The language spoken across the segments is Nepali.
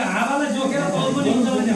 हावालाई जोखेर तल पनि हुन्छ भने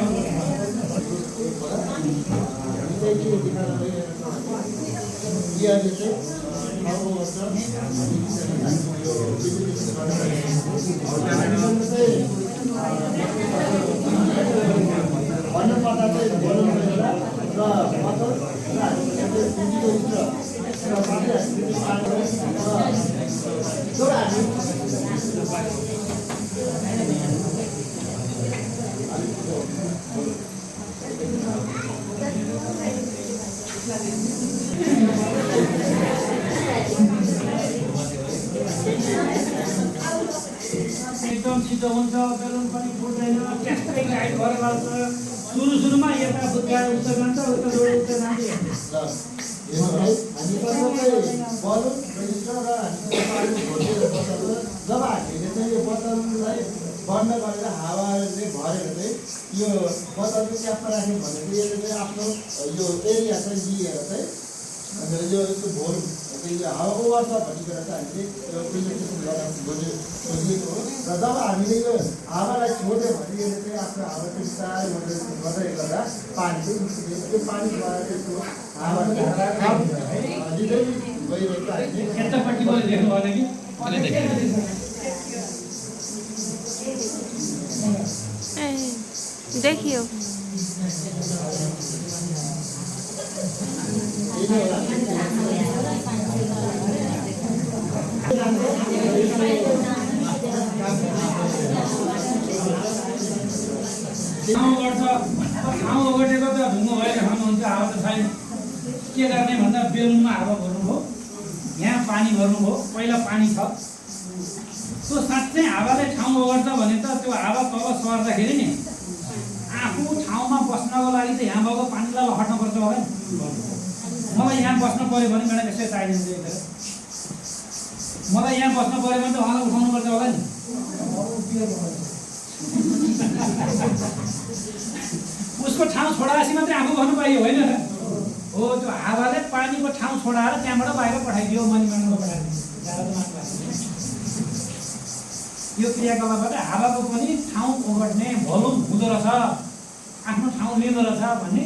एकदम छिटो हुन्छ बेलुन पनि फुट्दैन ट्याक्कै गाइड गरेर लान्छ सुरुमा यता बुद्धा उता जान्छ उता रोड उता जान्छ जब हामीले चाहिँ यो बोतललाई बन्द गरेर हावाले भरेर चाहिँ यो बोतलको क्यापमा राख्यौँ भने चाहिँ यसले चाहिँ आफ्नो यो एरिया चाहिँ लिएर चाहिँ यो यस्तो भोर यो हावा ओभर छ भनिकन चाहिँ हामीले यो इलेक्ट्रिसिटी लगाएर खोजिएको हो र जब हामीले यो हावालाई छोड्यो भने यसले चाहिँ आफ्नो हावा विस्तार गर्दै गर्दा पानी चाहिँ त्यो पानी गएर त्यसको हावा लिँदै गइरहेको हामीले यतापट्टि मैले देख्नु भएन कि देखियो ठाउँ ओगटेको त ढुङ्गो भएर खानुहुन्छ हावा त छैन के गर्ने भन्दा बेलुनमा हावा भर्नुभयो यहाँ पानी भर्नुभयो पहिला पानी छ त्यो साँच्चै हावाले ठाउँ ओगट्छ भने त त्यो हावा तल सर्दाखेरि नि आफू ठाउँमा बस्नको लागि त यहाँ भएको पानीलाई लखट्नुपर्छ होला नि मलाई यहाँ बस्नु पऱ्यो भने मेरो यसै चाहिन्छ मलाई यहाँ बस्नु पऱ्यो भने त उहाँलाई उठाउनुपर्छ होला नि उसको ठाउँ छोडाएपछि मात्रै आफू भन्नु पाइयो होइन र हो त्यो हावाले पानीको ठाउँ छोडाएर त्यहाँबाट बाहिर पठाइदियो मनीमानको पठाइदियो यो क्रियाकलापबाट हावाको पनि ठाउँ ओगट्ने भोल्युम हुँदो रहेछ आफ्नो ठाउँ लिँदो रहेछ भन्ने